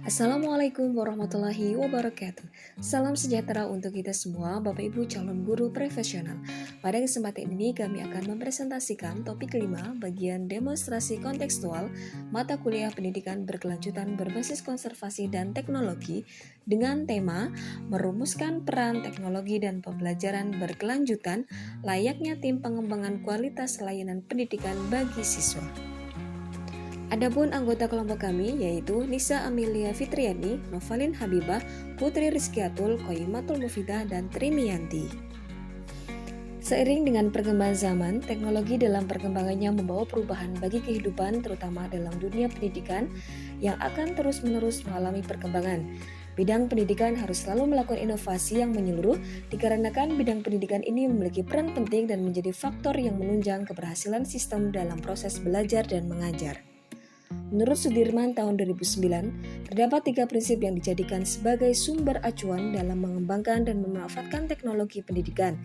Assalamualaikum warahmatullahi wabarakatuh. Salam sejahtera untuk kita semua, Bapak Ibu calon guru profesional. Pada kesempatan ini kami akan mempresentasikan topik 5 bagian demonstrasi kontekstual mata kuliah pendidikan berkelanjutan berbasis konservasi dan teknologi dengan tema merumuskan peran teknologi dan pembelajaran berkelanjutan layaknya tim pengembangan kualitas layanan pendidikan bagi siswa. Adapun anggota kelompok kami yaitu Nisa Amelia Fitriani, Novalin Habibah, Putri Rizkiatul, Qoyimatul Mufidah, dan Trimiyanti. Seiring dengan perkembangan zaman, teknologi dalam perkembangannya membawa perubahan bagi kehidupan terutama dalam dunia pendidikan yang akan terus-menerus mengalami perkembangan. Bidang pendidikan harus selalu melakukan inovasi yang menyeluruh dikarenakan bidang pendidikan ini memiliki peran penting dan menjadi faktor yang menunjang keberhasilan sistem dalam proses belajar dan mengajar. Menurut Sudirman tahun 2009, terdapat 3 prinsip yang dijadikan sebagai sumber acuan dalam mengembangkan dan memanfaatkan teknologi pendidikan,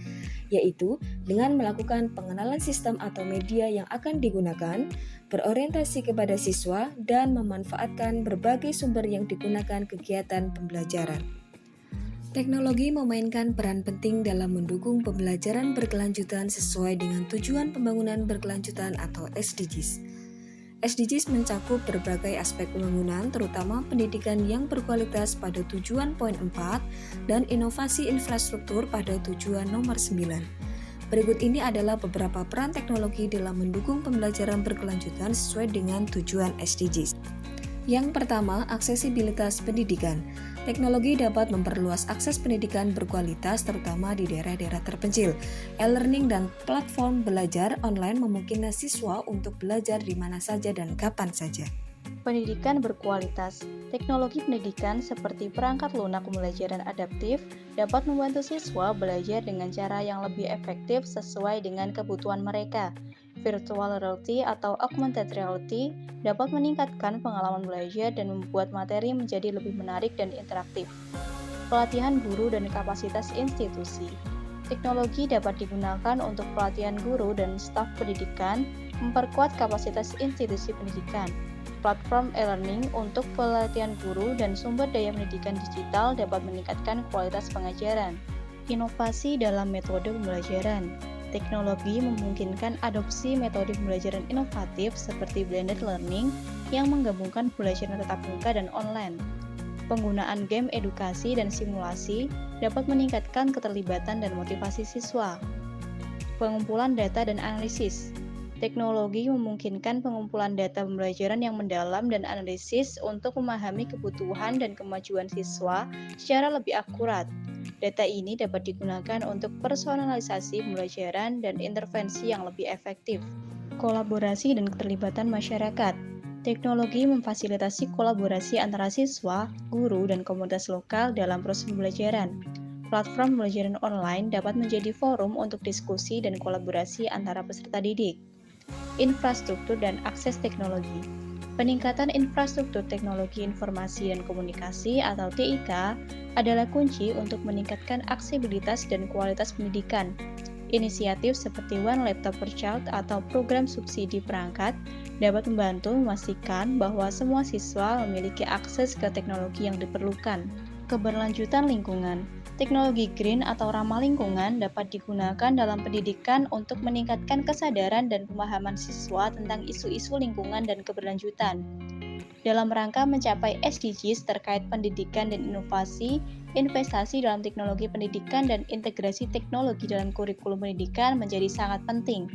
yaitu dengan melakukan pengenalan sistem atau media yang akan digunakan, berorientasi kepada siswa, dan memanfaatkan berbagai sumber yang digunakan kegiatan pembelajaran. Teknologi memainkan peran penting dalam mendukung pembelajaran berkelanjutan sesuai dengan tujuan pembangunan berkelanjutan atau SDGs. SDGs mencakup berbagai aspek pembangunan, terutama pendidikan yang berkualitas pada tujuan poin 4 dan inovasi infrastruktur pada tujuan nomor 9. Berikut ini adalah beberapa peran teknologi dalam mendukung pembelajaran berkelanjutan sesuai dengan tujuan SDGs. Yang pertama, aksesibilitas pendidikan. Teknologi dapat memperluas akses pendidikan berkualitas terutama di daerah-daerah terpencil. E-learning dan platform belajar online memungkinkan siswa untuk belajar di mana saja dan kapan saja. Pendidikan berkualitas. Teknologi pendidikan seperti perangkat lunak pembelajaran adaptif dapat membantu siswa belajar dengan cara yang lebih efektif sesuai dengan kebutuhan mereka. Virtual reality atau augmented reality dapat meningkatkan pengalaman belajar dan membuat materi menjadi lebih menarik dan interaktif. Pelatihan guru dan kapasitas institusi. Teknologi dapat digunakan untuk pelatihan guru dan staf pendidikan, memperkuat kapasitas institusi pendidikan. Platform e-learning untuk pelatihan guru dan sumber daya pendidikan digital dapat meningkatkan kualitas pengajaran. Inovasi dalam metode pembelajaran. Teknologi memungkinkan adopsi metode pembelajaran inovatif seperti blended learning yang menggabungkan pembelajaran tatap muka dan online. Penggunaan game edukasi dan simulasi dapat meningkatkan keterlibatan dan motivasi siswa. Pengumpulan data dan analisis. Teknologi memungkinkan pengumpulan data pembelajaran yang mendalam dan analisis untuk memahami kebutuhan dan kemajuan siswa secara lebih akurat. Data ini dapat digunakan untuk personalisasi pembelajaran dan intervensi yang lebih efektif. Kolaborasi dan keterlibatan masyarakat. Teknologi memfasilitasi kolaborasi antara siswa, guru, dan komunitas lokal dalam proses pembelajaran. Platform pembelajaran online dapat menjadi forum untuk diskusi dan kolaborasi antara peserta didik. Infrastruktur dan akses teknologi. Peningkatan infrastruktur teknologi informasi dan komunikasi atau TIK adalah kunci untuk meningkatkan aksesibilitas dan kualitas pendidikan. Inisiatif seperti One Laptop per Child atau program subsidi perangkat dapat membantu memastikan bahwa semua siswa memiliki akses ke teknologi yang diperlukan. Keberlanjutan lingkungan. Teknologi green atau ramah lingkungan dapat digunakan dalam pendidikan untuk meningkatkan kesadaran dan pemahaman siswa tentang isu-isu lingkungan dan keberlanjutan. Dalam rangka mencapai SDGs terkait pendidikan dan inovasi, investasi dalam teknologi pendidikan dan integrasi teknologi dalam kurikulum pendidikan menjadi sangat penting.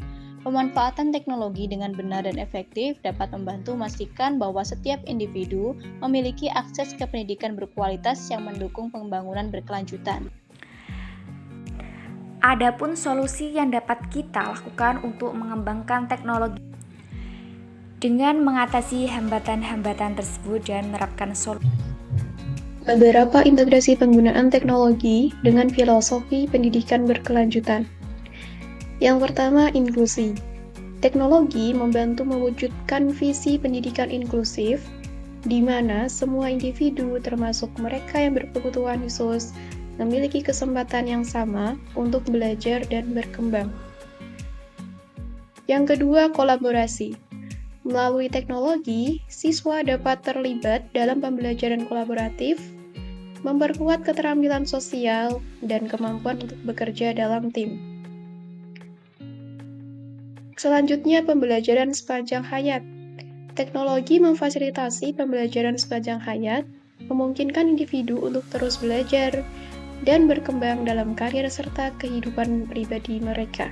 Pemanfaatan teknologi dengan benar dan efektif dapat membantu memastikan bahwa setiap individu memiliki akses ke pendidikan berkualitas yang mendukung pembangunan berkelanjutan. Adapun solusi yang dapat kita lakukan untuk mengembangkan teknologi dengan mengatasi hambatan-hambatan tersebut dan menerapkan solusi. Beberapa integrasi penggunaan teknologi dengan filosofi pendidikan berkelanjutan. Yang pertama, inklusi. Teknologi membantu mewujudkan visi pendidikan inklusif, di mana semua individu, termasuk mereka yang berkebutuhan khusus, memiliki kesempatan yang sama untuk belajar dan berkembang. Yang kedua, kolaborasi. Melalui teknologi, siswa dapat terlibat dalam pembelajaran kolaboratif, memperkuat keterampilan sosial, dan kemampuan untuk bekerja dalam tim. Selanjutnya, pembelajaran sepanjang hayat. Teknologi memfasilitasi pembelajaran sepanjang hayat, memungkinkan individu untuk terus belajar dan berkembang dalam karir serta kehidupan pribadi mereka.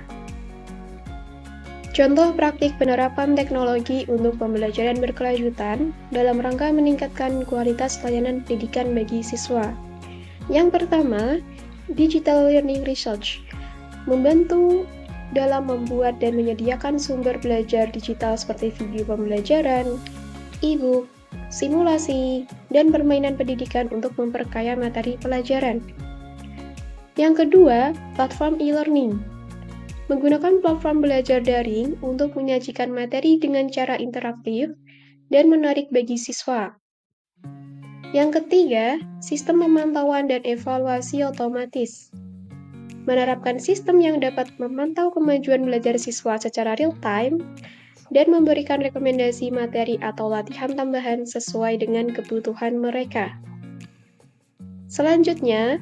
Contoh praktik penerapan teknologi untuk pembelajaran berkelanjutan dalam rangka meningkatkan kualitas layanan pendidikan bagi siswa. Yang pertama, Digital Learning Research membantu dalam membuat dan menyediakan sumber belajar digital seperti video pembelajaran, e-book, simulasi, dan permainan pendidikan untuk memperkaya materi pelajaran. Yang kedua, platform e-learning. Menggunakan platform belajar daring untuk menyajikan materi dengan cara interaktif dan menarik bagi siswa. Yang ketiga, sistem pemantauan dan evaluasi otomatis. Menerapkan sistem yang dapat memantau kemajuan belajar siswa secara real-time dan memberikan rekomendasi materi atau latihan tambahan sesuai dengan kebutuhan mereka. Selanjutnya,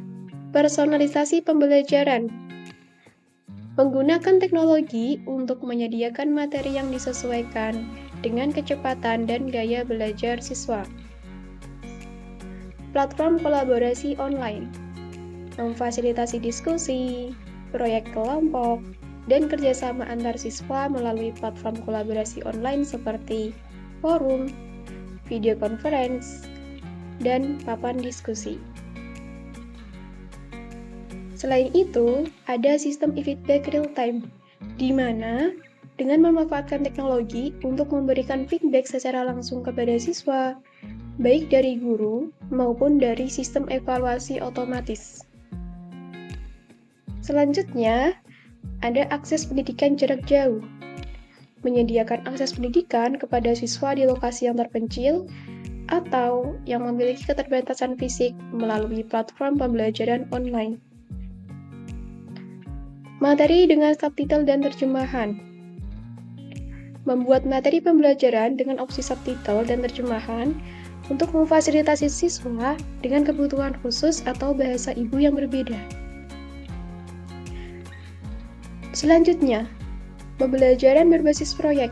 personalisasi pembelajaran. Menggunakan teknologi untuk menyediakan materi yang disesuaikan dengan kecepatan dan gaya belajar siswa. Platform kolaborasi online memfasilitasi diskusi, proyek kelompok, dan kerjasama antar siswa melalui platform kolaborasi online seperti forum, video conference, dan papan diskusi. Selain itu, ada sistem e-feedback real-time, di mana dengan memanfaatkan teknologi untuk memberikan feedback secara langsung kepada siswa, baik dari guru maupun dari sistem evaluasi otomatis. Selanjutnya, ada akses pendidikan jarak jauh. Menyediakan akses pendidikan kepada siswa di lokasi yang terpencil atau yang memiliki keterbatasan fisik melalui platform pembelajaran online. Materi dengan subtitle dan terjemahan. Membuat materi pembelajaran dengan opsi subtitle dan terjemahan untuk memfasilitasi siswa dengan kebutuhan khusus atau bahasa ibu yang berbeda. Selanjutnya, pembelajaran berbasis proyek.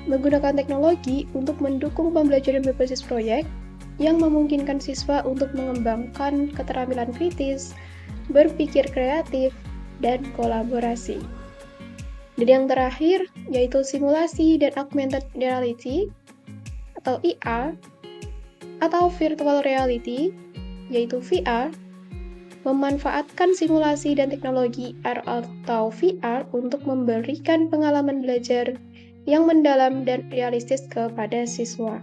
Menggunakan teknologi untuk mendukung pembelajaran berbasis proyek yang memungkinkan siswa untuk mengembangkan keterampilan kritis, berpikir kreatif, dan kolaborasi. Dan yang terakhir, yaitu simulasi dan augmented reality atau IR, atau virtual reality, yaitu VR, memanfaatkan simulasi dan teknologi AR atau VR untuk memberikan pengalaman belajar yang mendalam dan realistis kepada siswa.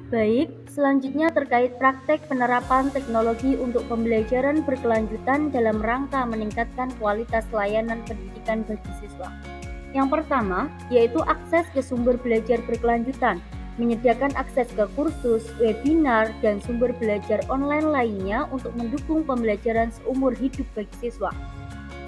Baik, selanjutnya terkait praktek penerapan teknologi untuk pembelajaran berkelanjutan dalam rangka meningkatkan kualitas layanan pendidikan bagi siswa. Yang pertama, yaitu akses ke sumber belajar berkelanjutan, menyediakan akses ke kursus, webinar, dan sumber belajar online lainnya untuk mendukung pembelajaran seumur hidup bagi siswa.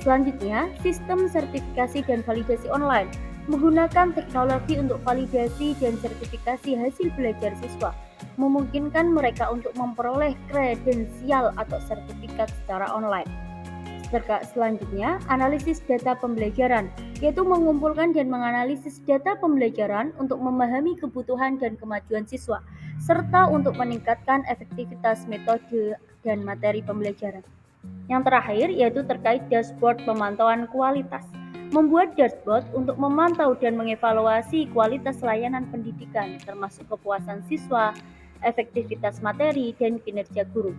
Selanjutnya, sistem sertifikasi dan validasi online, menggunakan teknologi untuk validasi dan sertifikasi hasil belajar siswa, memungkinkan mereka untuk memperoleh kredensial atau sertifikat secara online. Selanjutnya, analisis data pembelajaran, yaitu mengumpulkan dan menganalisis data pembelajaran untuk memahami kebutuhan dan kemajuan siswa, serta untuk meningkatkan efektivitas metode dan materi pembelajaran. Yang terakhir, yaitu terkait dashboard pemantauan kualitas. Membuat dashboard untuk memantau dan mengevaluasi kualitas layanan pendidikan, termasuk kepuasan siswa, efektivitas materi, dan kinerja guru.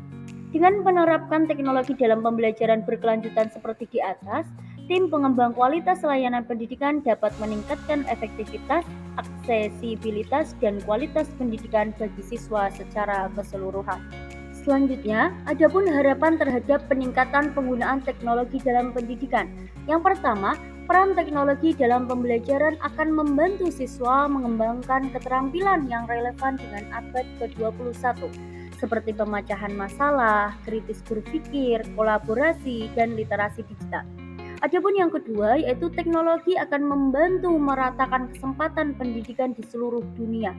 Dengan menerapkan teknologi dalam pembelajaran berkelanjutan seperti di atas, tim pengembang kualitas layanan pendidikan dapat meningkatkan efektivitas, aksesibilitas, dan kualitas pendidikan bagi siswa secara keseluruhan. Selanjutnya, adapun harapan terhadap peningkatan penggunaan teknologi dalam pendidikan. Yang pertama, peran teknologi dalam pembelajaran akan membantu siswa mengembangkan keterampilan yang relevan dengan abad ke-21, seperti pemecahan masalah, kritis berpikir, kolaborasi, dan literasi digital. Adapun yang kedua yaitu teknologi akan membantu meratakan kesempatan pendidikan di seluruh dunia,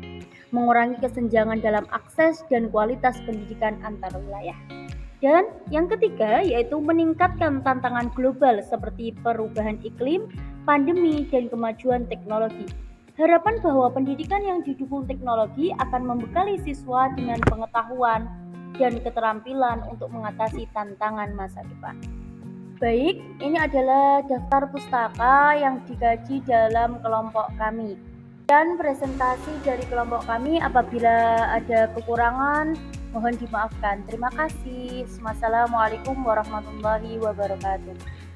mengurangi kesenjangan dalam akses dan kualitas pendidikan antar wilayah. Dan yang ketiga yaitu meningkatkan tantangan global seperti perubahan iklim, pandemi, dan kemajuan teknologi. Harapan bahwa pendidikan yang didukung teknologi akan membekali siswa dengan pengetahuan dan keterampilan untuk mengatasi tantangan masa depan. Baik, ini adalah daftar pustaka yang dikaji dalam kelompok kami. Dan presentasi dari kelompok kami apabila ada kekurangan mohon dimaafkan. Terima kasih. Wassalamualaikum warahmatullahi wabarakatuh.